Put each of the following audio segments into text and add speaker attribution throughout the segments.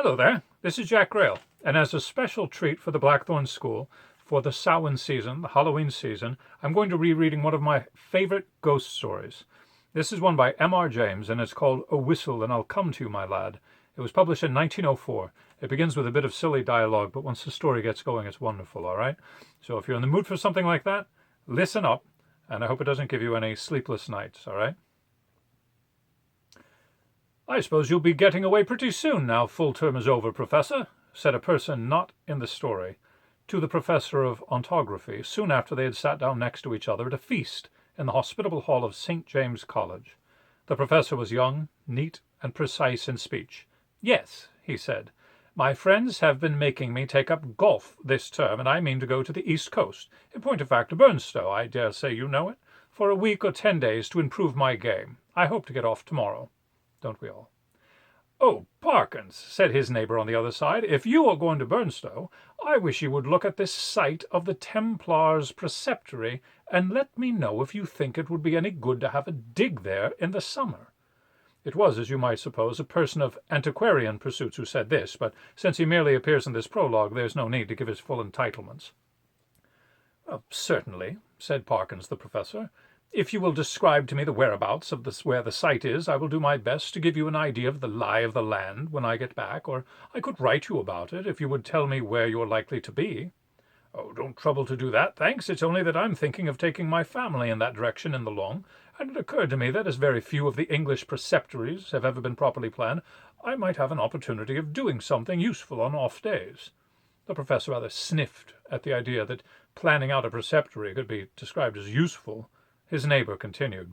Speaker 1: Hello there, this is Jack Grail, and as a special treat for the Blackthorn School, for the Samhain season, the Halloween season, I'm going to be reading one of my favorite ghost stories. This is one by M.R. James, and it's called A Whistle and I'll Come to You, My Lad. It was published in 1904. It begins with a bit of silly dialogue, but once the story gets going, it's wonderful, all right? So if you're in the mood for something like that, listen up, and I hope it doesn't give you any sleepless nights, all right? "I suppose you'll be getting away pretty soon now full term is over, Professor," said a person not in the story to the Professor of Ontography soon after they had sat down next to each other at a feast in the hospitable hall of St. James College. The Professor was young, neat, and precise in speech. "Yes," he said, "my friends have been making me take up golf this term, and I mean to go to the East Coast, in point of fact to Burnstow, I dare say you know it, for a week or 10 days to improve my game. I hope to get off tomorrow. Don't we all?" "Oh, Parkins," said his neighbor on the other side, "if you are going to Burnstow, I wish you would look at this site of the Templars' Preceptory and let me know if you think it would be any good to have a dig there in the summer." It was, as you might suppose, a person of antiquarian pursuits who said this, but since he merely appears in this prologue, there's no need to give his full entitlements. "Certainly," said Parkins the Professor. "If you will describe to me the whereabouts of where the site is, I will do my best to give you an idea of the lie of the land when I get back, or I could write you about it if you would tell me where you are likely to be." "Oh, don't trouble to do that, thanks. It's only that I'm thinking of taking my family in that direction in the long, and it occurred to me that as very few of the English preceptories have ever been properly planned, I might have an opportunity of doing something useful on off days." The Professor rather sniffed at the idea that planning out a preceptory could be described as useful. His neighbor continued,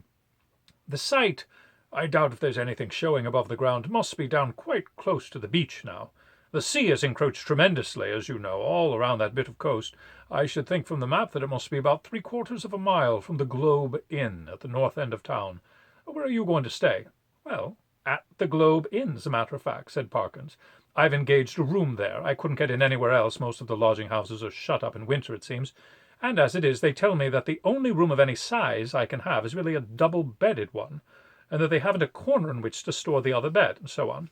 Speaker 1: "The site, I doubt if there's anything showing above the ground, must be down quite close to the beach now. The sea has encroached tremendously, as you know, all around that bit of coast. I should think from the map that it must be about 3/4 of a mile from the Globe Inn at the north end of town. Where are you going to stay?" "Well, at the Globe Inn, as a matter of fact," said Parkins. "I've engaged a room there. I couldn't get in anywhere else. Most of the lodging-houses are shut up in winter, it seems. And as it is, they tell me that the only room of any size I can have is really a double-bedded one, and that they haven't a corner in which to store the other bed, and so on.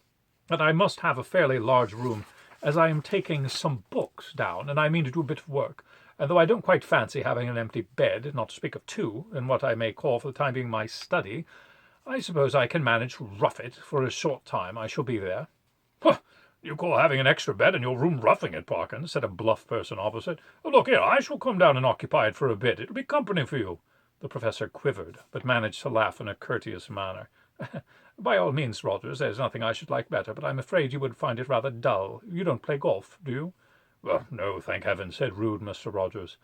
Speaker 1: But I must have a fairly large room, as I am taking some books down, and I mean to do a bit of work, and though I don't quite fancy having an empty bed, not to speak of two, in what I may call for the time being my study, I suppose I can manage to rough it for a short time I shall be there." "You call having an extra bed in your room roughing it, Parkins," said a bluff person opposite. "Look here, I shall come down and occupy it for a bit. It'll be company for you." The Professor quivered, but managed to laugh in a courteous manner. "By all means, Rogers, there's nothing I should like better, but I'm afraid you would find it rather dull. You don't play golf, do you?" "Well, no, thank heaven," said rude Mr. Rogers.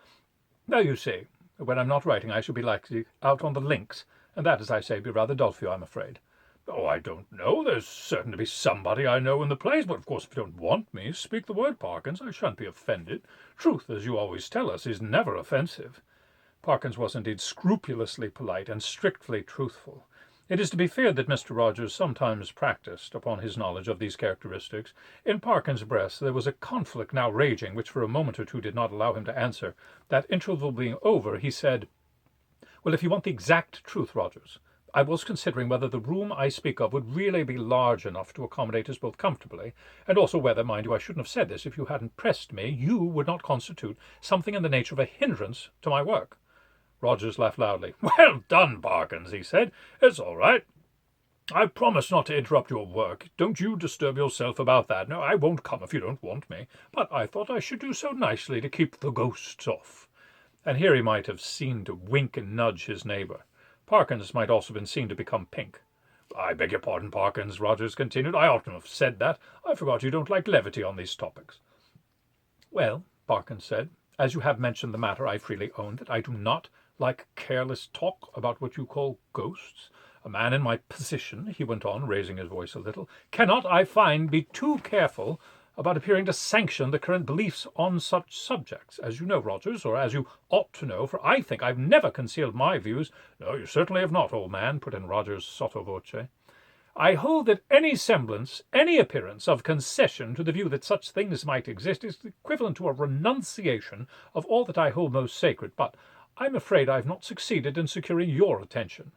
Speaker 1: "Now, you see, when I'm not writing I shall be likely out on the links, and that, as I say, be rather dull for you, I'm afraid." "Oh, I don't know. There's certain to be somebody I know in the place, but of course if you don't want me, speak the word, Parkins. I shan't be offended. Truth, as you always tell us, is never offensive." Parkins was indeed scrupulously polite and strictly truthful. It is to be feared that Mr. Rogers sometimes practised upon his knowledge of these characteristics. In Parkins' breast there was a conflict now raging, which for a moment or two did not allow him to answer. That interval being over, he said, "Well, if you want the exact truth, Rogers, I was considering whether the room I speak of would really be large enough to accommodate us both comfortably, and also whether, mind you, I shouldn't have said this if you hadn't pressed me, you would not constitute something in the nature of a hindrance to my work." Rogers laughed loudly. "Well done, Parkins," he said. "It's all right. I've promised not to interrupt your work. Don't you disturb yourself about that. No, I won't come if you don't want me, but I thought I should do so nicely to keep the ghosts off." And here he might have seen to wink and nudge his neighbor. Parkins might also have been seen to become pink. "I beg your pardon, Parkins," Rogers continued. "I oughtn't to have said that. I forgot you don't like levity on these topics." "Well," Parkins said, "as you have mentioned the matter, I freely own that I do not like careless talk about what you call ghosts. A man in my position," he went on, raising his voice a little, "cannot, I find, be too careful about appearing to sanction the current beliefs on such subjects, as you know, Rogers, or as you ought to know, for I think I've never concealed my views." "No, you certainly have not, old man," put in Rogers sotto voce. "I hold that any semblance, any appearance of concession to the view that such things might exist is equivalent to a renunciation of all that I hold most sacred, but I'm afraid I've not succeeded in securing your attention."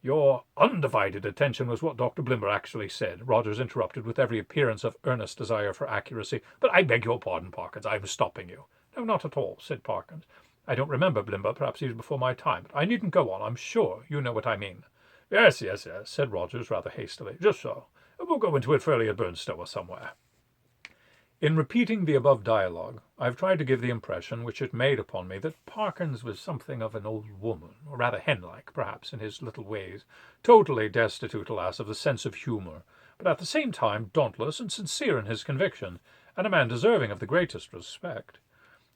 Speaker 1: "Your undivided attention was what Dr. Blimber actually said," Rogers interrupted with every appearance of earnest desire for accuracy. "But I beg your pardon, Parkins. I was stopping you." "No, not at all," said Parkins. "I don't remember Blimber. Perhaps he was before my time. But I needn't go on. I'm sure you know what I mean." "Yes, yes, yes," said Rogers rather hastily. "Just so. We'll go into it fairly at Burnstow or somewhere." In repeating the above dialogue, I have tried to give the impression which it made upon me that Parkins was something of an old woman, or rather hen-like, perhaps, in his little ways, totally destitute, alas, of the sense of humour, but at the same time dauntless and sincere in his conviction, and a man deserving of the greatest respect.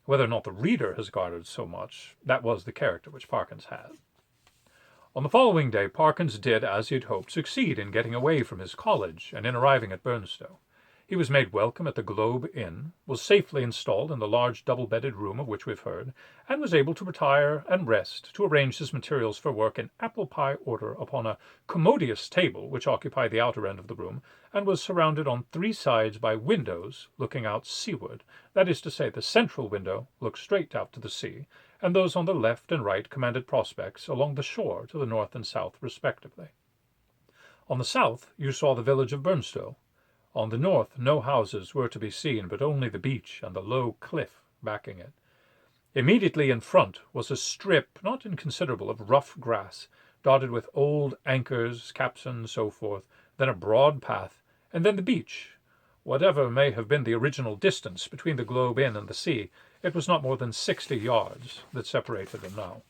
Speaker 1: Whether or not the reader has guarded so much, that was the character which Parkins had. On the following day Parkins did, as he had hoped, succeed in getting away from his college, and in arriving at Burnstow. He was made welcome at the Globe Inn, was safely installed in the large double-bedded room of which we have heard, and was able to retire and rest, to arrange his materials for work in apple-pie order upon a commodious table which occupied the outer end of the room, and was surrounded on 3 sides by windows looking out seaward. That is to say, the central window looked straight out to the sea, and those on the left and right commanded prospects along the shore to the north and south respectively. On the south you saw the village of Burnstow. On the north no houses were to be seen, but only the beach and the low cliff backing it. Immediately in front was a strip, not inconsiderable, of rough grass, dotted with old anchors, capstans, so forth, then a broad path, and then the beach. Whatever may have been the original distance between the Globe Inn and the sea, it was not more than 60 yards that separated them now.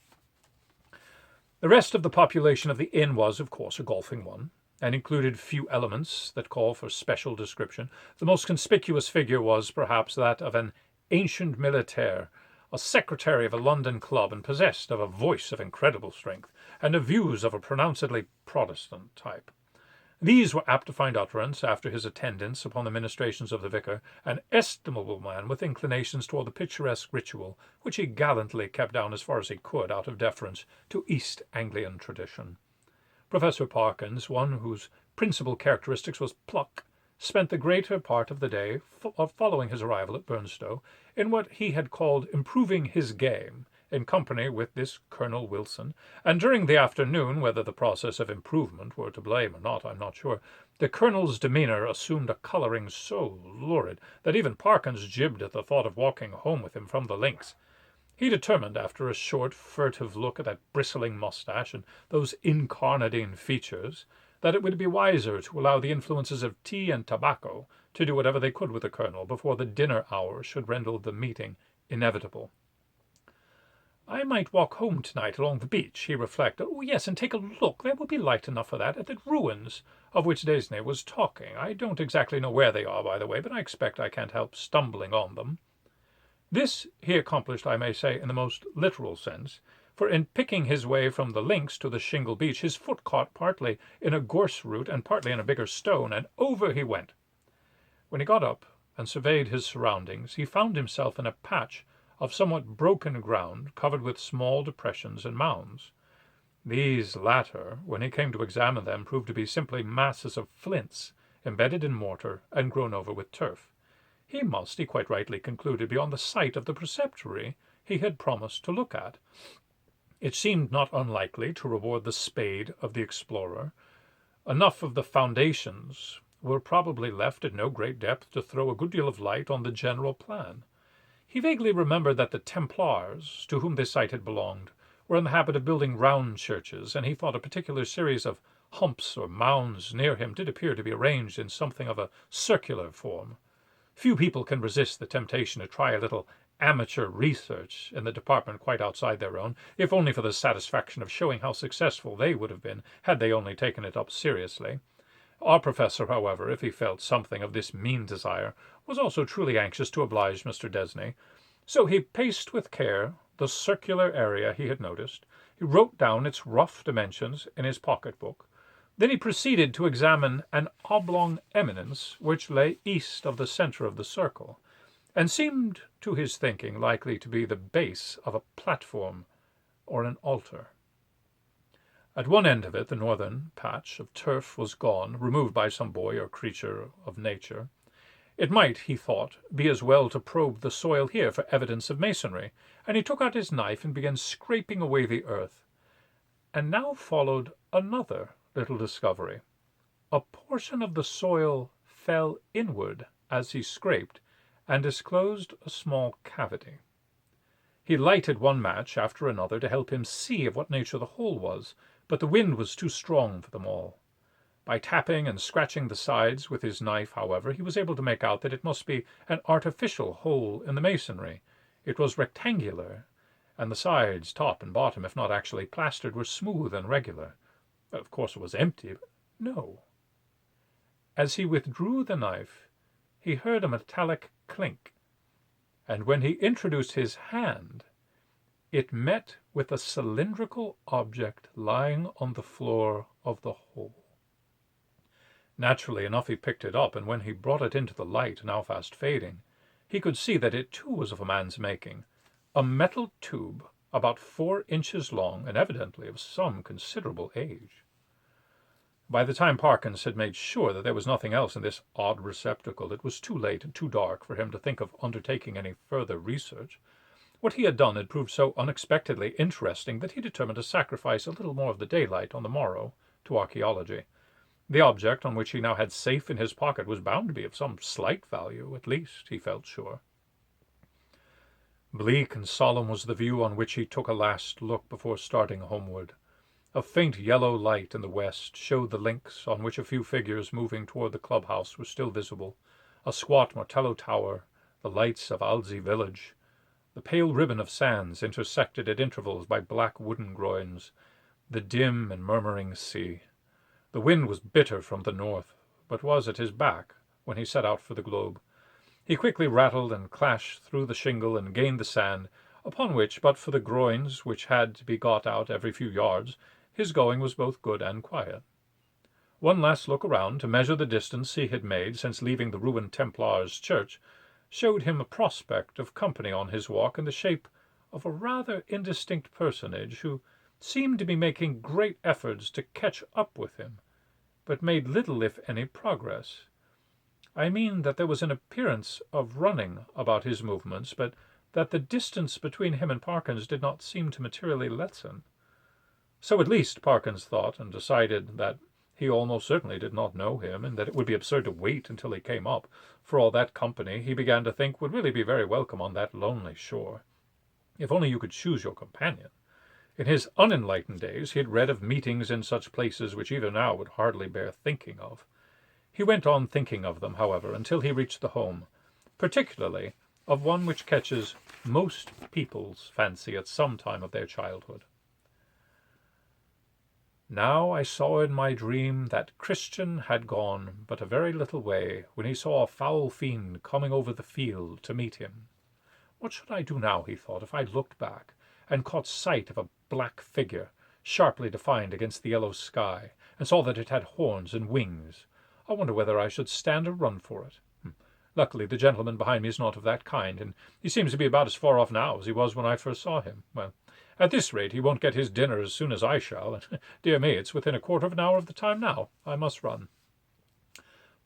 Speaker 1: The rest of the population of the inn was, of course, a golfing one, and included few elements that call for special description. The most conspicuous figure was, perhaps, that of an ancient militaire, a secretary of a London club, and possessed of a voice of incredible strength, and of views of a pronouncedly Protestant type. These were apt to find utterance after his attendance upon the ministrations of the vicar, an estimable man with inclinations toward the picturesque ritual, which he gallantly kept down as far as he could out of deference to East Anglian tradition. Professor Parkins, one whose principal characteristics was pluck, spent the greater part of the day following his arrival at Burnstow in what he had called improving his game, in company with this Colonel Wilson, and during the afternoon, whether the process of improvement were to blame or not, I'm not sure, the Colonel's demeanour assumed a colouring so lurid that even Parkins jibbed at the thought of walking home with him from the links. He determined, after a short, furtive look at that bristling moustache and those incarnadine features, that it would be wiser to allow the influences of tea and tobacco to do whatever they could with the Colonel before the dinner hour should render the meeting inevitable. "I might walk home tonight along the beach," he reflected. "Oh, yes, and take a look, there will be light enough for that, at the ruins of which Desney was talking. I don't exactly know where they are, by the way, but I expect I can't help stumbling on them." This he accomplished, I may say, in the most literal sense, for in picking his way from the links to the shingle beach, his foot caught partly in a gorse root and partly in a bigger stone, and over he went. When he got up and surveyed his surroundings, he found himself in a patch of somewhat broken ground covered with small depressions and mounds. These latter, when he came to examine them, proved to be simply masses of flints embedded in mortar and grown over with turf. He must, he quite rightly concluded, be on the site of the preceptory he had promised to look at. It seemed not unlikely to reward the spade of the explorer. Enough of the foundations were probably left at no great depth to throw a good deal of light on the general plan. He vaguely remembered that the Templars, to whom this site had belonged, were in the habit of building round churches, and he thought a particular series of humps or mounds near him did appear to be arranged in something of a circular form. Few people can resist the temptation to try a little amateur research in the department quite outside their own, if only for the satisfaction of showing how successful they would have been had they only taken it up seriously. Our professor, however, if he felt something of this mean desire, was also truly anxious to oblige Mr. Desney, so he paced with care the circular area he had noticed. He wrote down its rough dimensions in his pocket-book. Then he proceeded to examine an oblong eminence which lay east of the centre of the circle, and seemed to his thinking likely to be the base of a platform or an altar. At one end of it the northern patch of turf was gone, removed by some boy or creature of nature. It might, he thought, be as well to probe the soil here for evidence of masonry, and he took out his knife and began scraping away the earth. And now followed another little discovery. A portion of the soil fell inward as he scraped, and disclosed a small cavity. He lighted one match after another to help him see of what nature the hole was, but the wind was too strong for them all. By tapping and scratching the sides with his knife, however, he was able to make out that it must be an artificial hole in the masonry. It was rectangular, and the sides, top and bottom, if not actually plastered, were smooth and regular. Of course it was empty, but no. As he withdrew the knife, he heard a metallic clink, and when he introduced his hand, it met with a cylindrical object lying on the floor of the hole. Naturally enough he picked it up, and when he brought it into the light, now fast fading, he could see that it too was of a man's making, a metal tube about 4 inches long and evidently of some considerable age. By the time Parkins had made sure that there was nothing else in this odd receptacle, it was too late and too dark for him to think of undertaking any further research. What he had done had proved so unexpectedly interesting that he determined to sacrifice a little more of the daylight on the morrow to archaeology. The object on which he now had safe in his pocket was bound to be of some slight value, at least, he felt sure. Bleak and solemn was the view on which he took a last look before starting homeward. A faint yellow light in the west showed the links on which a few figures moving toward the clubhouse were still visible, a squat Martello tower, the lights of Alzey village. The pale ribbon of sands intersected at intervals by black wooden groins, the dim and murmuring sea. The wind was bitter from the north, but was at his back when he set out for the globe. He quickly rattled and clashed through the shingle and gained the sand, upon which, but for the groins which had to be got out every few yards, his going was both good and quiet. One last look around to measure the distance he had made since leaving the ruined Templars' church showed him a prospect of company on his walk in the shape of a rather indistinct personage who seemed to be making great efforts to catch up with him, but made little if any progress. I mean that there was an appearance of running about his movements, but that the distance between him and Parkins did not seem to materially lessen. So at least Parkins thought, and decided that he almost certainly did not know him, and that it would be absurd to wait until he came up, for all that company, he began to think, would really be very welcome on that lonely shore. If only you could choose your companion. In his unenlightened days he had read of meetings in such places which even now would hardly bear thinking of. He went on thinking of them, however, until he reached the home, particularly of one which catches most people's fancy at some time of their childhood. Now I saw in my dream that Christian had gone but a very little way when he saw a foul fiend coming over the field to meet him. What should I do now, he thought, if I looked back and caught sight of a black figure, sharply defined against the yellow sky, and saw that it had horns and wings? I wonder whether I should stand or run for it. Luckily the gentleman behind me is not of that kind, and he seems to be about as far off now as he was when I first saw him. Well, at this rate he won't get his dinner as soon as I shall, and dear me, it's within a quarter of an hour of the time now. I must run.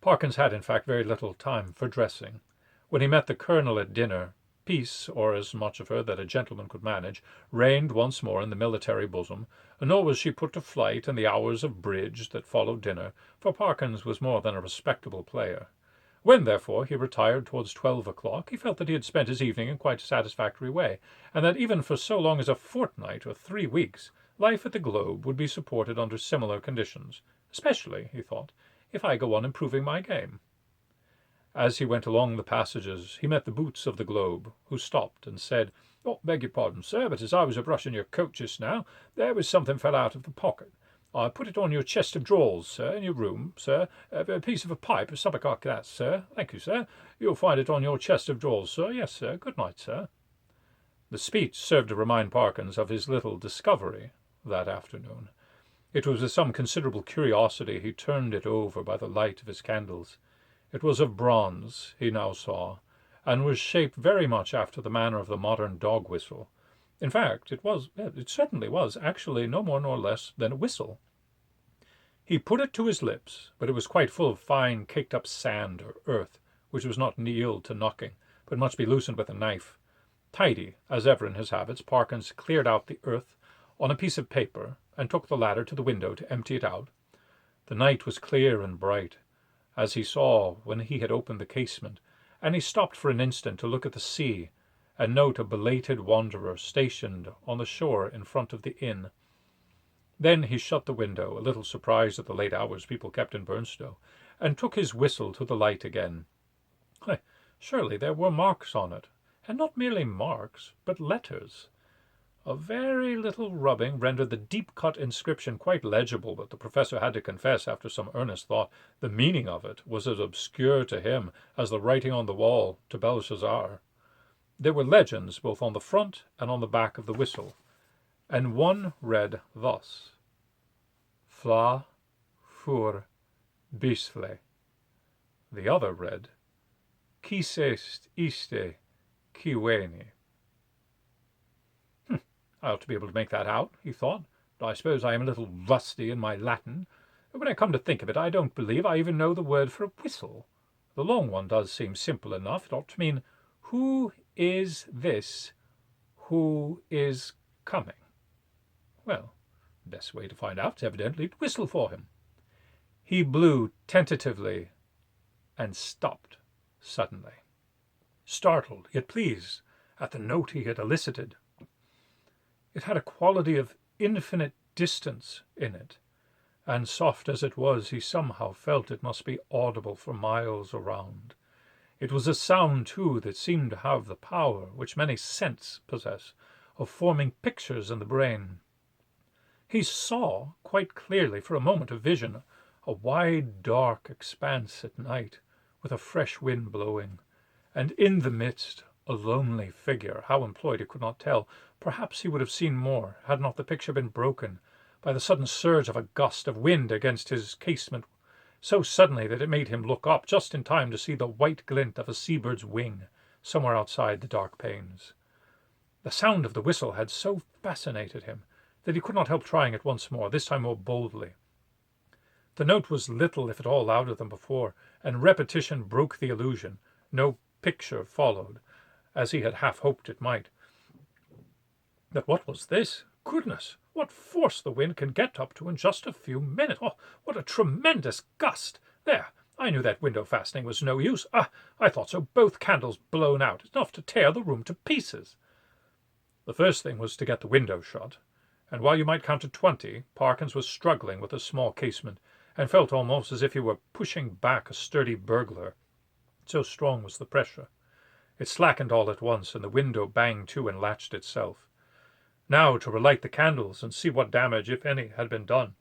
Speaker 1: Parkins had, in fact, very little time for dressing. When he met the colonel at dinner, peace, or as much of her that a gentleman could manage, reigned once more in the military bosom, nor was she put to flight in the hours of bridge that followed dinner, for Parkins was more than a respectable player. When, therefore, he retired towards 12 o'clock, he felt that he had spent his evening in quite a satisfactory way, and that even for so long as a fortnight or 3 weeks, life at the Globe would be supported under similar conditions, especially, he thought, if I go on improving my game. As he went along the passages, he met the boots of the Globe, who stopped and said, "Oh, beg your pardon, sir, but as I was a-brushing your coat just now, there was something fell out of the pocket. I put it on your chest of drawers, sir, in your room, sir. A piece of a pipe or something like that, sir. Thank you, sir. You'll find it on your chest of drawers, sir. Yes, sir. Good night, sir." The speech served to remind Parkins of his little discovery that afternoon. It was with some considerable curiosity he turned it over by the light of his candles. It was of bronze, he now saw, and was shaped very much after the manner of the modern dog whistle. In fact, it certainly was actually no more nor less than a whistle. He put it to his lips, but it was quite full of fine caked-up sand or earth, which was not yield to knocking, but must be loosened with a knife. Tidy, as ever in his habits, Parkins cleared out the earth on a piece of paper, and took the ladder to the window to empty it out. The night was clear and bright, as he saw when he had opened the casement, and he stopped for an instant to look at the sea and note a belated wanderer stationed on the shore in front of the inn. Then he shut the window, a little surprised at the late hours people kept in Burnstow, and took his whistle to the light again. Why, surely there were marks on it, and not merely marks, but letters. A very little rubbing rendered the deep-cut inscription quite legible, but the professor had to confess, after some earnest thought, the meaning of it was as obscure to him as the writing on the wall to Belshazzar. There were legends both on the front and on the back of the whistle, and one read thus: Fla fur bisle. The other read, Qui est iste qui veni? I ought to be able to make that out, he thought, but I suppose I am a little rusty in my Latin. When I come to think of it, I don't believe I even know the word for a whistle. The long one does seem simple enough. It ought to mean, who is this who is coming? Well, the best way to find out is evidently to whistle for him. He blew tentatively and stopped suddenly, startled yet pleased at the note he had elicited. It had a quality of infinite distance in it, and soft as it was, he somehow felt it must be audible for miles around. It was a sound, too, that seemed to have the power, which many scents possess, of forming pictures in the brain. He saw, quite clearly for a moment of vision, a wide, dark expanse at night, with a fresh wind blowing, and in the midst a lonely figure. How employed he could not tell. Perhaps he would have seen more, had not the picture been broken by the sudden surge of a gust of wind against his casement, so suddenly that it made him look up just in time to see the white glint of a seabird's wing somewhere outside the dark panes. The sound of the whistle had so fascinated him that he could not help trying it once more, this time more boldly. The note was little, if at all, louder than before, and repetition broke the illusion. No picture followed, as he had half hoped it might. But what was this? Goodness, what force the wind can get up to in just a few minutes! Oh, what a tremendous gust! There, I knew that window fastening was no use. I thought so. Both candles blown out, enough to tear the room to pieces. The first thing was to get the window shut, and while you might count to 20, Parkins was struggling with a small casement, and felt almost as if he were pushing back a sturdy burglar. So strong was the pressure. It slackened all at once, and the window banged to and latched itself. Now to relight the candles and see what damage, if any, had been done.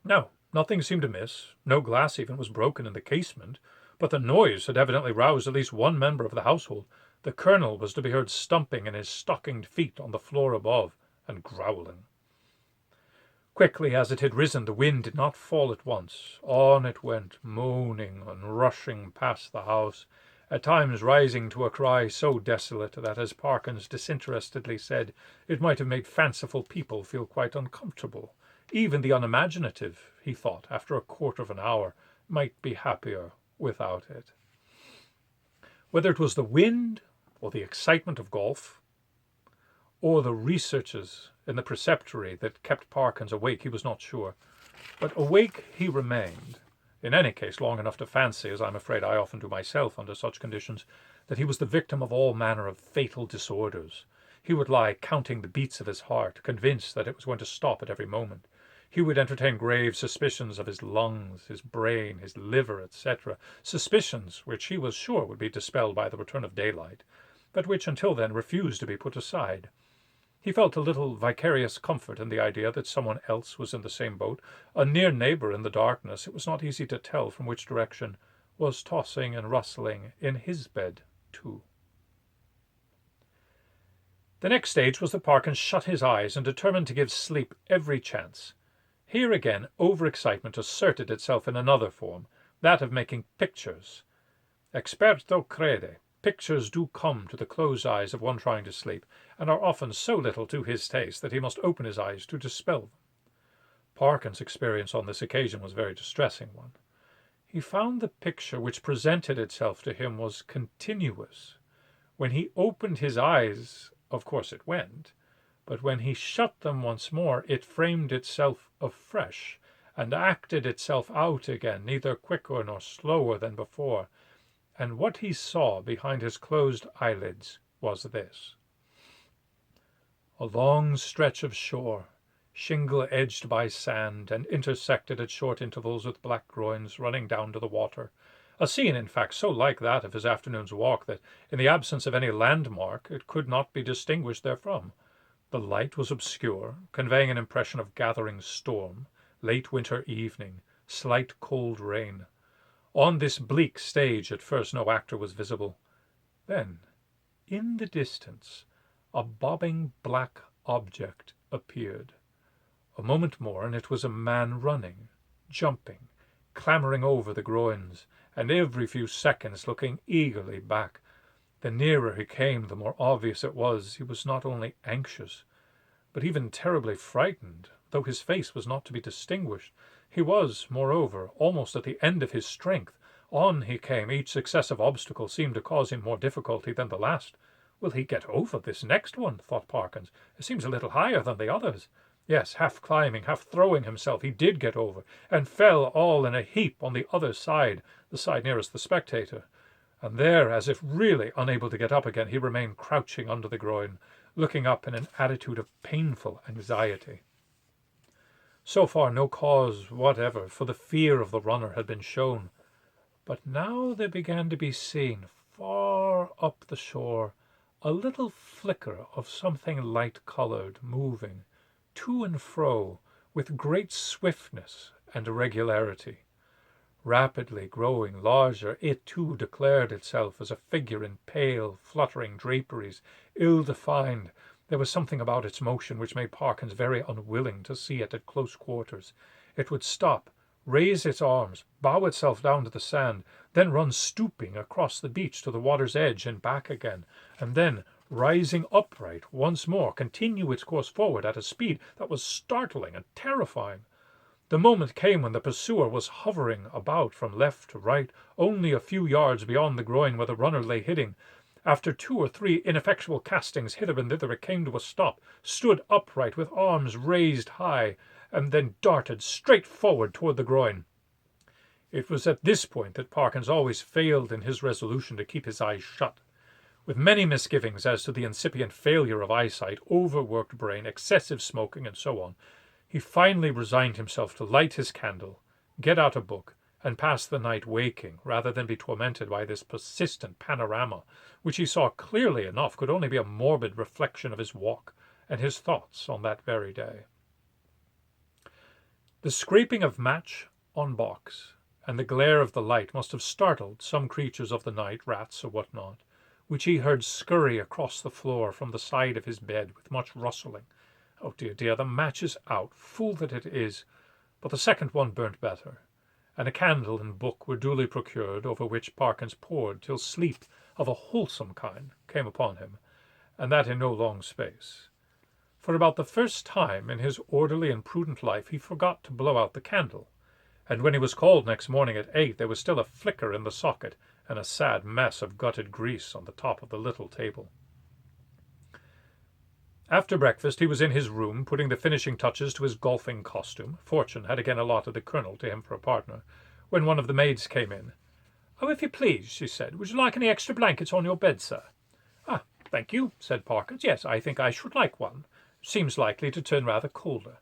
Speaker 1: No, nothing seemed amiss. No glass even was broken in the casement, but the noise had evidently roused at least one member of the household. The colonel was to be heard stumping in his stockinged feet on the floor above, and growling. Quickly as it had risen, the wind did not fall at once. On it went, moaning and rushing past the house, at times rising to a cry so desolate that, as Parkins disinterestedly said, it might have made fanciful people feel quite uncomfortable. Even the unimaginative, he thought, after a quarter of an hour, might be happier without it. Whether it was the wind, or the excitement of golf, or the researches in the preceptory that kept Parkins awake, he was not sure. But awake he remained, in any case long enough to fancy, as I'm afraid I often do myself under such conditions, that he was the victim of all manner of fatal disorders. He would lie counting the beats of his heart, convinced that it was going to stop at every moment. He would entertain grave suspicions of his lungs, his brain, his liver, etc., suspicions which he was sure would be dispelled by the return of daylight, but which until then refused to be put aside. He felt a little vicarious comfort in the idea that someone else was in the same boat. A near neighbor in the darkness, it was not easy to tell from which direction, was tossing and rustling in his bed too. The next stage was that Parkins shut his eyes and determined to give sleep every chance. Here again overexcitement asserted itself in another form, that of making pictures. Experto crede. Pictures do come to the closed eyes of one trying to sleep, and are often so little to his taste that he must open his eyes to dispel them. Parkins' experience on this occasion was a very distressing one. He found the picture which presented itself to him was continuous. When he opened his eyes, of course it went, but when he shut them once more, it framed itself afresh, and acted itself out again, neither quicker nor slower than before. And what he saw behind his closed eyelids was this: a long stretch of shore, shingle-edged by sand, and intersected at short intervals with black groins running down to the water. A scene, in fact, so like that of his afternoon's walk that, in the absence of any landmark, it could not be distinguished therefrom. The light was obscure, conveying an impression of gathering storm, late winter evening, slight cold rain. On this bleak stage at first no actor was visible. Then, in the distance, a bobbing black object appeared. A moment more, and it was a man running, jumping, clambering over the groins, and every few seconds looking eagerly back. The nearer he came, the more obvious it was he was not only anxious, but even terribly frightened. Though his face was not to be distinguished, he was, moreover, almost at the end of his strength. On he came. Each successive obstacle seemed to cause him more difficulty than the last. Will he get over this next one? Thought Parkins. It seems a little higher than the others. Yes, half climbing, half throwing himself, he did get over, and fell all in a heap on the other side, the side nearest the spectator. And there, as if really unable to get up again, he remained crouching under the groin, looking up in an attitude of painful anxiety. So far no cause whatever for the fear of the runner had been shown, but now there began to be seen, far up the shore, a little flicker of something light-colored, moving to and fro with great swiftness and irregularity. Rapidly growing larger, it too declared itself as a figure in pale, fluttering draperies, ill-defined. There was something about its motion which made Parkins very unwilling to see it at close quarters. It would stop, raise its arms, bow itself down to the sand, then run stooping across the beach to the water's edge and back again, and then, rising upright once more, continue its course forward at a speed that was startling and terrifying. The moment came when the pursuer was hovering about from left to right, only a few yards beyond the groin where the runner lay hidden. After 2 or 3 ineffectual castings hither and thither, it came to a stop, stood upright with arms raised high, and then darted straight forward toward the groin. It was at this point that Parkins always failed in his resolution to keep his eyes shut. With many misgivings as to the incipient failure of eyesight, overworked brain, excessive smoking, and so on, he finally resigned himself to light his candle, get out a book, and pass the night waking, rather than be tormented by this persistent panorama, which he saw clearly enough could only be a morbid reflection of his walk and his thoughts on that very day. The scraping of match on box and the glare of the light must have startled some creatures of the night, rats or what not, which he heard scurry across the floor from the side of his bed with much rustling. Oh dear, dear, the match is out, fool that it is, but the second one burnt better, and a candle and book were duly procured, over which Parkins pored till sleep of a wholesome kind came upon him, and that in no long space. For about the first time in his orderly and prudent life he forgot to blow out the candle, and when he was called next morning at 8 there was still a flicker in the socket and a sad mess of gutted grease on the top of the little table. After breakfast he was in his room, putting the finishing touches to his golfing costume. Fortune had again allotted the colonel to him for a partner, when one of the maids came in. "Oh, if you please," she said, "would you like any extra blankets on your bed, sir?" "Ah, thank you," said Parkins. "Yes, I think I should like one. Seems likely to turn rather colder."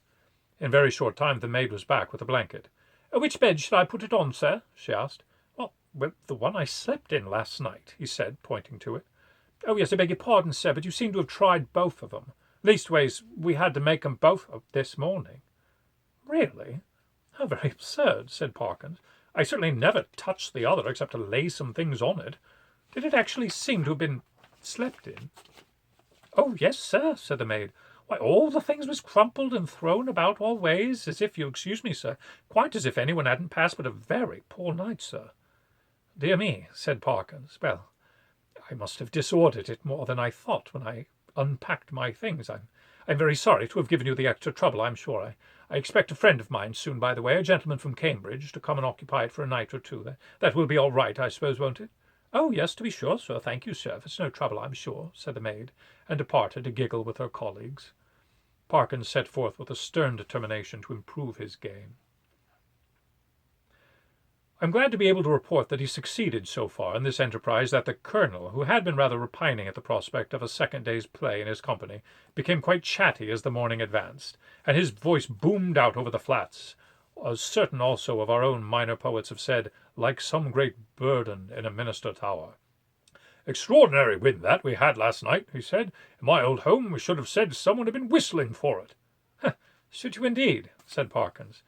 Speaker 1: In very short time the maid was back with a blanket. "Which bed should I put it on, sir?" she asked. Well, the one I slept in last night," he said, pointing to it. "Oh, yes, I beg your pardon, sir, but you seem to have tried both of them. Leastways, we had to make 'em both up this morning." "Really? How very absurd," said Parkins. "I certainly never touched the other except to lay some things on it. Did it actually seem to have been slept in?" "Oh, yes, sir," said the maid. "Why, all the things was crumpled and thrown about all ways, as if, you'll excuse me, sir, quite as if anyone hadn't passed but a very poor night, sir." "Dear me," said Parkins. "Well, I must have disordered it more than I thought when I unpacked my things. I'm very sorry to have given you the extra trouble, I'm sure. I expect a friend of mine soon, by the way, a gentleman from Cambridge, to come and occupy it for a night or two. That will be all right, I suppose, won't it?" "Oh, yes, to be sure, sir. Thank you, sir. It's no trouble, I'm sure," said the maid, and departed to giggle with her colleagues. Parkins set forth with a stern determination to improve his game. I'm glad to be able to report that he succeeded so far in this enterprise that the colonel, who had been rather repining at the prospect of a second day's play in his company, became quite chatty as the morning advanced, and his voice boomed out over the flats, as certain also of our own minor poets have said, like some great burden in a minster tower. "Extraordinary wind that we had last night," he said. "In my old home we should have said someone had been whistling for it." "Should you indeed?" said Parkins.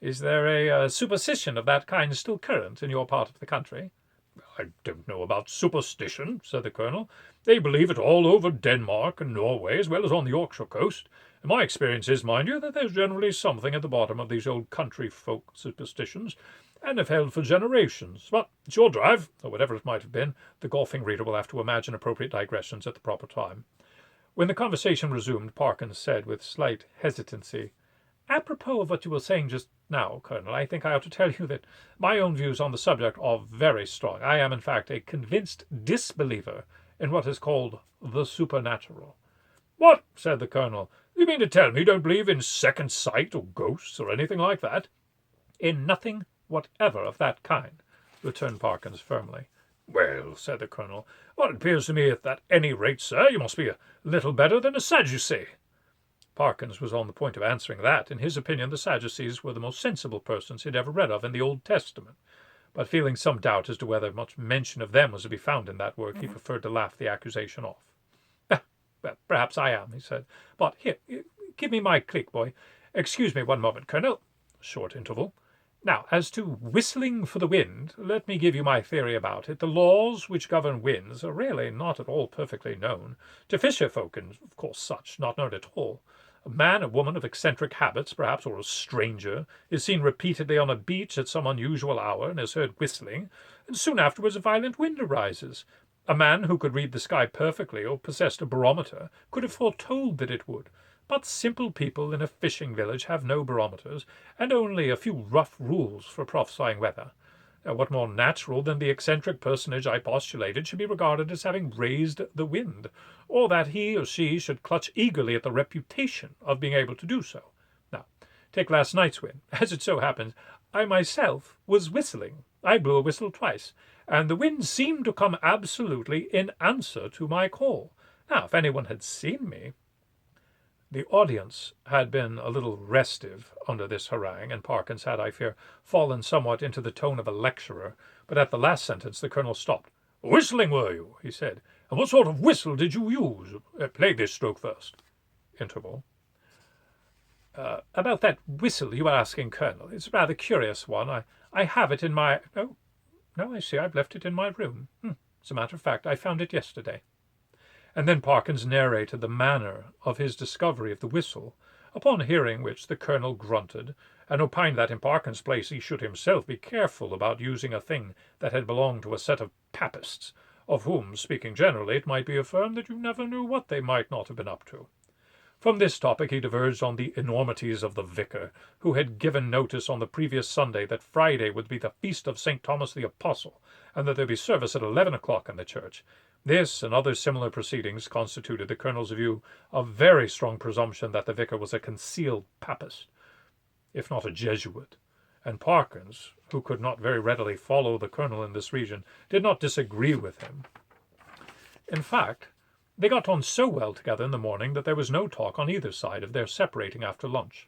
Speaker 1: "Is there a superstition of that kind still current in your part of the country?" "I don't know about superstition," said the colonel. "They believe it all over Denmark and Norway, as well as on the Yorkshire coast. And my experience is, mind you, that there's generally something at the bottom of these old country folk superstitions, and have held for generations. But it's your drive, or whatever it might have been. The golfing reader will have to imagine appropriate digressions at the proper time." When the conversation resumed, Parkins said with slight hesitancy, "Apropos of what you were saying just now, Colonel, I think I ought to tell you that my own views on the subject are very strong. I am, in fact, a convinced disbeliever in what is called the supernatural." "What?" said the colonel. "You mean to tell me you don't believe in second sight or ghosts or anything like that?" "In nothing whatever of that kind," returned Parkins firmly. "Well," said the colonel, "well, it appears to me that at any rate, sir, you must be a little better than a Sadducee." Parkins was on the point of answering that, in his opinion, the Sadducees were the most sensible persons he had ever read of in the Old Testament, but feeling some doubt as to whether much mention of them was to be found in that work, he preferred to laugh the accusation off. "Well, perhaps I am," he said, "but here, give me my click, boy. Excuse me one moment, Colonel." Short interval. "Now, as to whistling for the wind, let me give you my theory about it. The laws which govern winds are really not at all perfectly known. To fisher folk, and of course such, not known at all. A man or woman of eccentric habits, perhaps, or a stranger, is seen repeatedly on a beach at some unusual hour and is heard whistling, and soon afterwards a violent wind arises. A man who could read the sky perfectly or possessed a barometer could have foretold that it would. But simple people in a fishing village have no barometers, and only a few rough rules for prophesying weather. What more natural than the eccentric personage I postulated should be regarded as having raised the wind, or that he or she should clutch eagerly at the reputation of being able to do so? Now, take last night's wind. As it so happens, I myself was whistling. I blew a whistle twice, and the wind seemed to come absolutely in answer to my call. Now, if anyone had seen me—" The audience had been a little restive under this harangue, and Parkins had, I fear, fallen somewhat into the tone of a lecturer, but at the last sentence the colonel stopped. "Whistling, were you?" he said. "And what sort of whistle did you use? Play this stroke first." Interval. "About that whistle you were asking, Colonel. It's a rather curious one. I have it in my... Oh, no, I see I've left it in my room. As a matter of fact, I found it yesterday." And then Parkins narrated the manner of his discovery of the whistle, upon hearing which the colonel grunted, and opined that in Parkins's place he should himself be careful about using a thing that had belonged to a set of papists, of whom, speaking generally, it might be affirmed that you never knew what they might not have been up to. From this topic he diverged on the enormities of the vicar, who had given notice on the previous Sunday that Friday would be the feast of St. Thomas the Apostle, and that there would be service at 11 o'clock in the church. This and other similar proceedings constituted the colonel's view of very strong presumption that the vicar was a concealed papist, if not a Jesuit, and Parkins, who could not very readily follow the colonel in this region, did not disagree with him. In fact, they got on so well together in the morning that there was no talk on either side of their separating after lunch.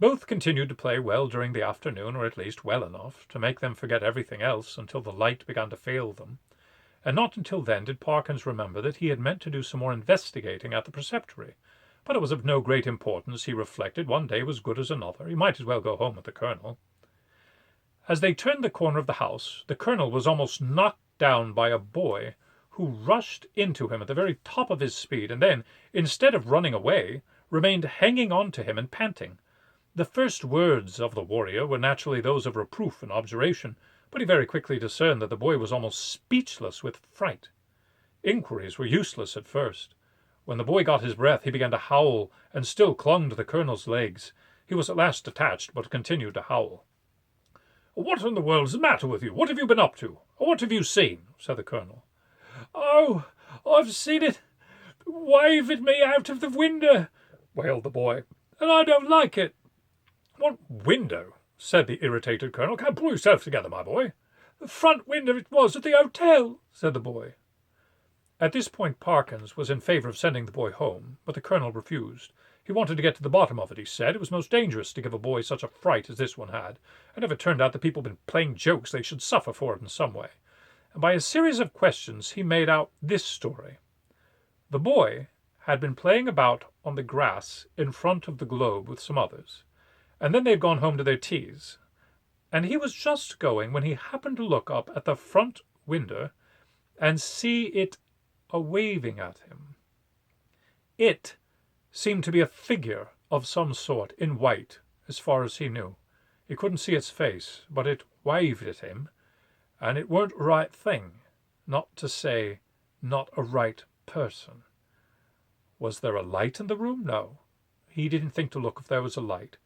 Speaker 1: Both continued to play well during the afternoon, or at least well enough to make them forget everything else until the light began to fail them, and not until then did Parkins remember that he had meant to do some more investigating at the preceptory. But it was of no great importance, he reflected. One day was good as another. He might as well go home with the colonel. As they turned the corner of the house, the colonel was almost knocked down by a boy who rushed into him at the very top of his speed, and then, instead of running away, remained hanging on to him and panting. The first words of the warrior were naturally those of reproof and objuration, but he very quickly discerned that the boy was almost speechless with fright. Inquiries were useless at first. When the boy got his breath, he began to howl, and still clung to the colonel's legs. He was at last detached, but continued to howl. "What in the world's the matter with you? What have you been up to? What have you seen?" said the colonel. "Oh, I've seen it wave at me out of the window," wailed the boy, "and I don't like it." "What window?" said the irritated colonel. "Can't pull yourself together, my boy." "The front window it was at the hotel," said the boy. At this point Parkins was in favour of sending the boy home, but the colonel refused. He wanted to get to the bottom of it, he said. It was most dangerous to give a boy such a fright as this one had, and if it turned out that people had been playing jokes, they should suffer for it in some way. And by a series of questions he made out this story. The boy had been playing about on the grass in front of the globe with some others, and then they had gone home to their teas, and he was just going when he happened to look up at the front window and see it a-waving at him. It seemed to be a figure of some sort in white, as far as he knew. He couldn't see its face, but it waved at him, and it weren't a right thing, not to say not a right person. Was there a light in the room? No. He didn't think to look if there was a light.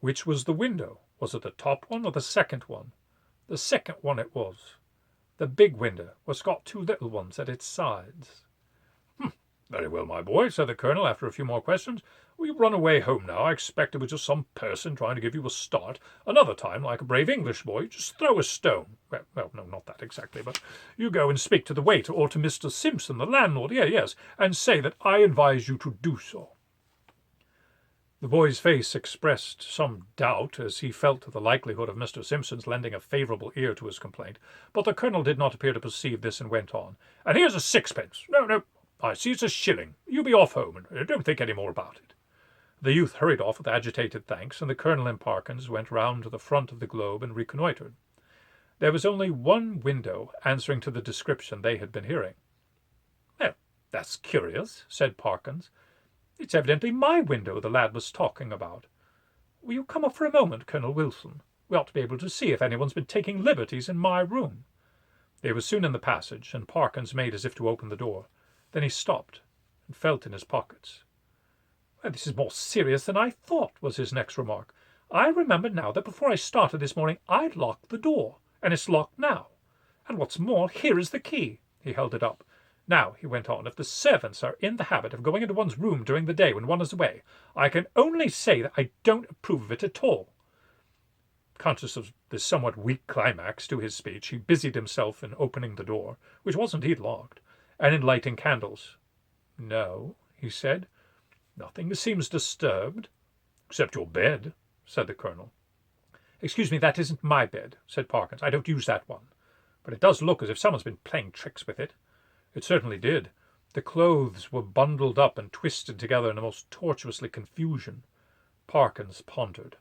Speaker 1: Which was the window? Was it the top one or the second one? The second one it was. The big window was got two little ones at its sides. "Very well, my boy," said the colonel after a few more questions. "Will you run away home now? I expect it was just some person trying to give you a start. Another time, like a brave English boy, just throw a stone. Well, no, not that exactly, but you go and speak to the waiter or to Mr. Simpson, the landlord, yes, and say that I advise you to do so." The boy's face expressed some doubt as he felt the likelihood of Mr. Simpson's lending a favourable ear to his complaint, but the colonel did not appear to perceive this and went on. "And here's a sixpence. No, I see it's a shilling. You be off home, and don't think any more about it." The youth hurried off with agitated thanks, and the colonel and Parkins went round to the front of the globe and reconnoitred. There was only one window answering to the description they had been hearing. "Well, that's curious," said Parkins. "It's evidently my window the lad was talking about. Will you come up for a moment, Colonel Wilson? We ought to be able to see if anyone's been taking liberties in my room." They were soon in the passage, and Parkins made as if to open the door. Then he stopped and felt in his pockets. "Well, this is more serious than I thought," was his next remark. "I remember now that before I started this morning I'd locked the door, and it's locked now. And what's more, here is the key." He held it up. "Now," he went on, "if the servants are in the habit of going into one's room during the day when one is away, I can only say that I don't approve of it at all." Conscious of this somewhat weak climax to his speech, he busied himself in opening the door, which was indeed locked, and in lighting candles. "No," he said, "nothing seems disturbed." "Except your bed," said the colonel. "Excuse me, that isn't my bed," said Parkins. "I don't use that one. But it does look as if someone's been playing tricks with it." It certainly did. The clothes were bundled up and twisted together in a most tortuously confusion. Parkins pondered.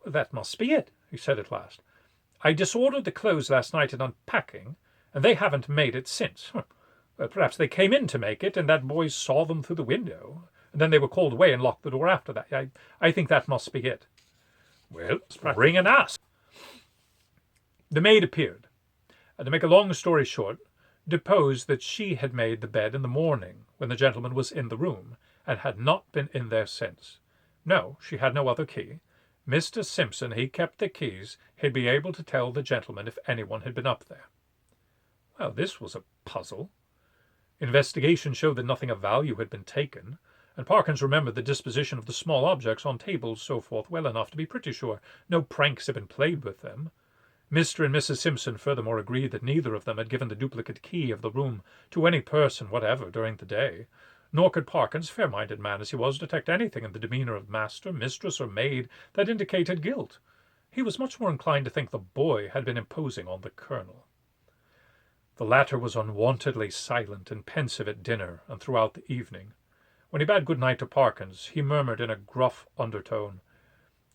Speaker 1: "That must be it," he said at last. "I disordered the clothes last night in unpacking, and they haven't made it since. Well, perhaps they came in to make it, and that boy saw them through the window, and then they were called away and locked the door after that. I think that must be it." "Well, bring an ass." The maid appeared, and to make a long story short, deposed that she had made the bed in the morning when the gentleman was in the room, and had not been in there since. No, she had no other key. Mr. Simpson, he kept the keys. He'd be able to tell the gentleman if anyone had been up there. Well, this was a puzzle. Investigation showed that nothing of value had been taken, and Parkins remembered the disposition of the small objects on tables, so forth, well enough to be pretty sure no pranks had been played with them. Mr. and Mrs. Simpson furthermore agreed that neither of them had given the duplicate key of the room to any person whatever during the day, nor could Parkins, fair-minded man as he was, detect anything in the demeanour of master, mistress, or maid that indicated guilt. He was much more inclined to think the boy had been imposing on the colonel. The latter was unwontedly silent and pensive at dinner and throughout the evening. When he bade good night to Parkins, he murmured in a gruff undertone,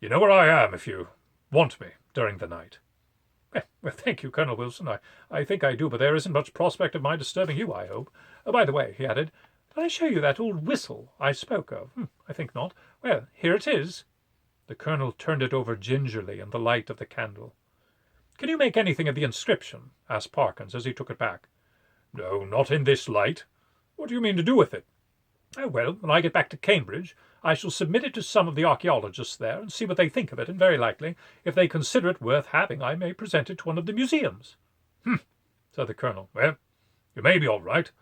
Speaker 1: "You know where I am if you want me during the night." "Well, thank you, Colonel Wilson. I think I do, but there isn't much prospect of my disturbing you, I hope. By the way," he added, "did I show you that old whistle I spoke of? I think not. Well, here it is." The colonel turned it over gingerly in the light of the candle. "Can you make anything of the inscription?" asked Parkins as he took it back. "No, not in this light. What do you mean to do with it?" "Oh, well, when I get back to Cambridge, I shall submit it to some of the archaeologists there and see what they think of it, and very likely, if they consider it worth having, I may present it to one of the museums." Said the colonel. "Well, you may be all right.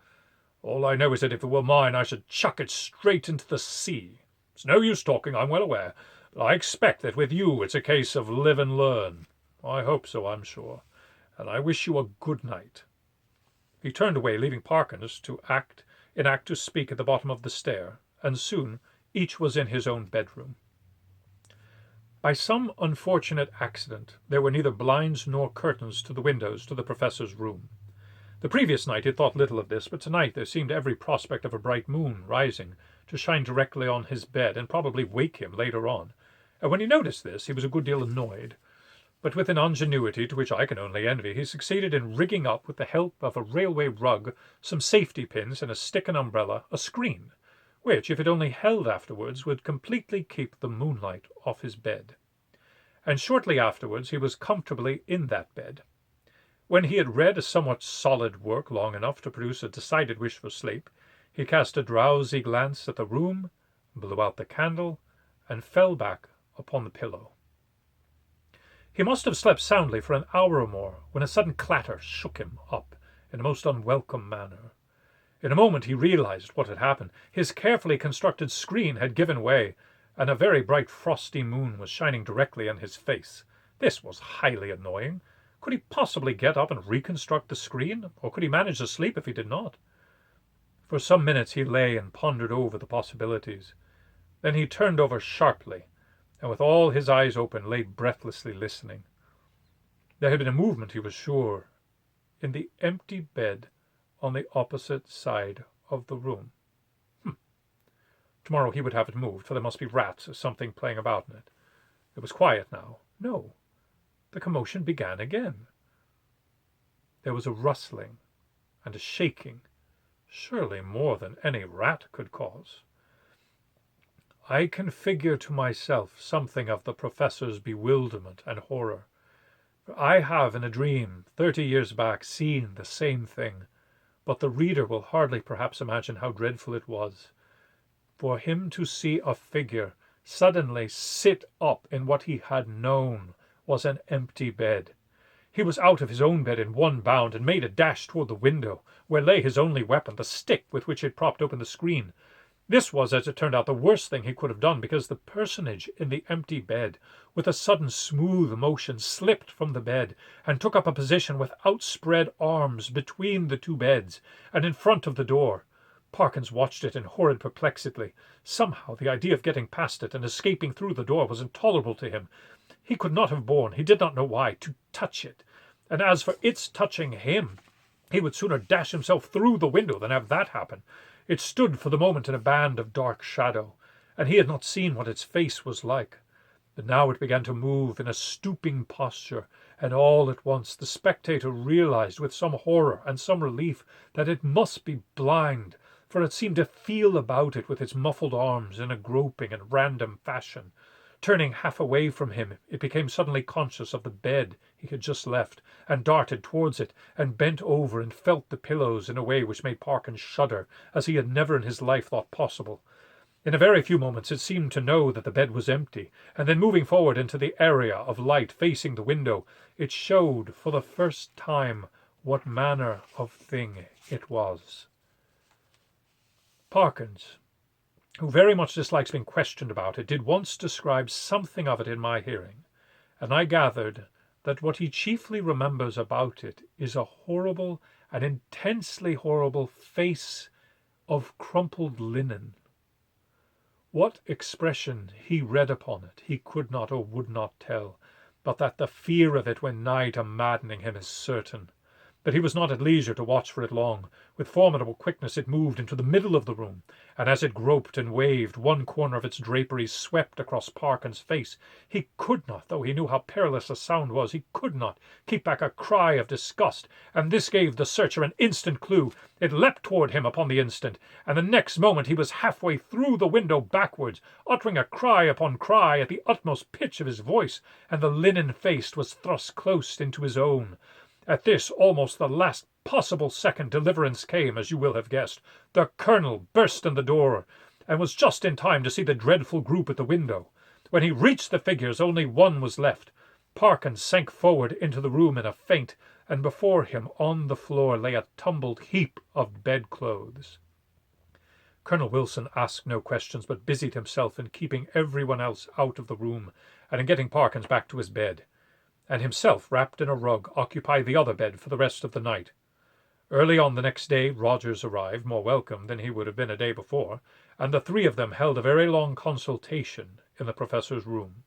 Speaker 1: All I know is that if it were mine, I should chuck it straight into the sea." It's no use talking, I'm well aware, but I expect that with you it's a case of live and learn. I hope so, I'm sure, and I wish you a good night." He turned away, leaving Parkins to act to speak at the bottom of the stair, and soon each was in his own bedroom. By some unfortunate accident there were neither blinds nor curtains to the windows to the professor's room. The previous night he had thought little of this, but tonight there seemed every prospect of a bright moon rising to shine directly on his bed and probably wake him later on, and when he noticed this he was a good deal annoyed. But with an ingenuity to which I can only envy, he succeeded in rigging up, with the help of a railway rug, some safety pins, and a stick and umbrella, a screen, which, if it only held afterwards, would completely keep the moonlight off his bed. And shortly afterwards he was comfortably in that bed. When he had read a somewhat solid work long enough to produce a decided wish for sleep, he cast a drowsy glance at the room, blew out the candle, and fell back upon the pillow. He must have slept soundly for an hour or more when a sudden clatter shook him up in a most unwelcome manner. In a moment he realized what had happened. His carefully constructed screen had given way, and a very bright frosty moon was shining directly in his face. This was highly annoying. Could he possibly get up and reconstruct the screen, or could he manage to sleep if he did not? For some minutes he lay and pondered over the possibilities. Then he turned over sharply, and with all his eyes open lay breathlessly listening. There had been a movement, he was sure, in the empty bed on the opposite side of the room. Tomorrow he would have it moved, for there must be rats or something playing about in it. It was quiet now. No, the commotion began again. There was a rustling and a shaking, surely more than any rat could cause. I can figure to myself something of the professor's bewilderment and horror, for I have in a dream 30 years back seen the same thing, but the reader will hardly perhaps imagine how dreadful it was. For him to see a figure suddenly sit up in what he had known was an empty bed. He was out of his own bed in one bound and made a dash toward the window, where lay his only weapon, the stick with which he had propped open the screen. This was, as it turned out, the worst thing he could have done, because the personage in the empty bed, with a sudden smooth motion, slipped from the bed and took up a position with outspread arms between the two beds and in front of the door. Parkins watched it in horrid perplexity. Somehow the idea of getting past it and escaping through the door was intolerable to him. He could not have borne, he did not know why, to touch it, and as for its touching him, he would sooner dash himself through the window than have that happen. It stood for the moment in a band of dark shadow, and he had not seen what its face was like. But now it began to move in a stooping posture, and all at once the spectator realized with some horror and some relief that it must be blind, for it seemed to feel about it with its muffled arms in a groping and random fashion. Turning half away from him, it became suddenly conscious of the bed he had just left, and darted towards it, and bent over and felt the pillows in a way which made Parkins shudder, as he had never in his life thought possible. In a very few moments it seemed to know that the bed was empty, and then moving forward into the area of light facing the window, it showed for the first time what manner of thing it was. Parkins, who very much dislikes being questioned about it, did once describe something of it in my hearing, and I gathered that what he chiefly remembers about it is a horrible, an intensely horrible face of crumpled linen. What expression he read upon it he could not or would not tell, but that the fear of it went nigh to maddening him is certain. But he was not at leisure to watch for it long. With formidable quickness it moved into the middle of the room, and as it groped and waved, one corner of its draperies swept across Parkins' face. He could not, though he knew how perilous the sound was, he could not keep back a cry of disgust, and this gave the searcher an instant clue. It leapt toward him upon the instant, and the next moment he was halfway through the window backwards, uttering a cry upon cry at the utmost pitch of his voice, and the linen face was thrust close into his own. At this, almost the last possible second, deliverance came, as you will have guessed. The colonel burst in the door, and was just in time to see the dreadful group at the window. When he reached the figures, only one was left. Parkins sank forward into the room in a faint, and before him on the floor lay a tumbled heap of bedclothes. Colonel Wilson asked no questions, but busied himself in keeping everyone else out of the room and in getting Parkins back to his bed, and himself, wrapped in a rug, occupied the other bed for the rest of the night. Early on the next day Rogers arrived, more welcome than he would have been a day before, and the three of them held a very long consultation in the professor's room.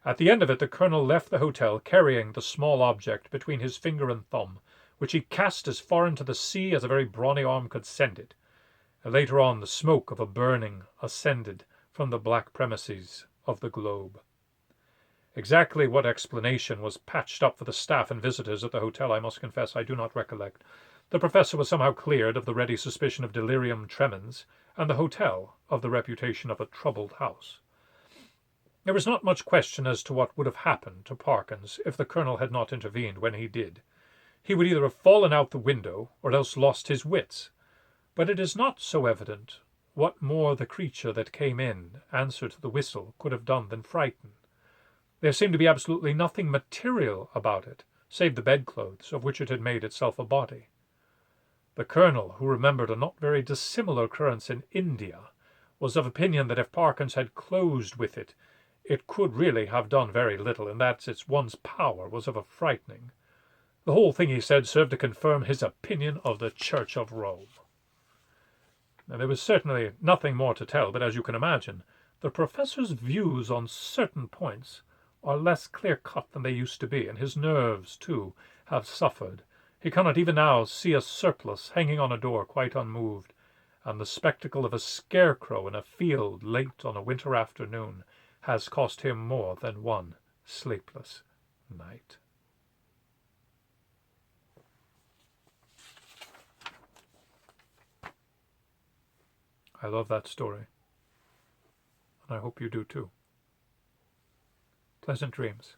Speaker 1: At the end of it the colonel left the hotel, carrying the small object between his finger and thumb, which he cast as far into the sea as a very brawny arm could send it. And later on the smoke of a burning ascended from the black premises of the Globe. Exactly what explanation was patched up for the staff and visitors at the hotel I must confess I do not recollect. The professor was somehow cleared of the ready suspicion of delirium tremens, and the hotel of the reputation of a troubled house. There was not much question as to what would have happened to Parkins if the colonel had not intervened when he did. He would either have fallen out the window or else lost his wits. But it is not so evident what more the creature that came in answer to the whistle could have done than frighten. There seemed to be absolutely nothing material about it, save the bedclothes of which it had made itself a body. The colonel, who remembered a not very dissimilar occurrence in India, was of opinion that if Parkins had closed with it, it could really have done very little, and that its one's power was of a frightening. The whole thing, he said, served to confirm his opinion of the Church of Rome. Now, there was certainly nothing more to tell, but as you can imagine, the professor's views on certain points are less clear-cut than they used to be, and his nerves, too, have suffered. He cannot even now see a surplice hanging on a door quite unmoved, and the spectacle of a scarecrow in a field late on a winter afternoon has cost him more than one sleepless night. I love that story, and I hope you do too. Pleasant dreams.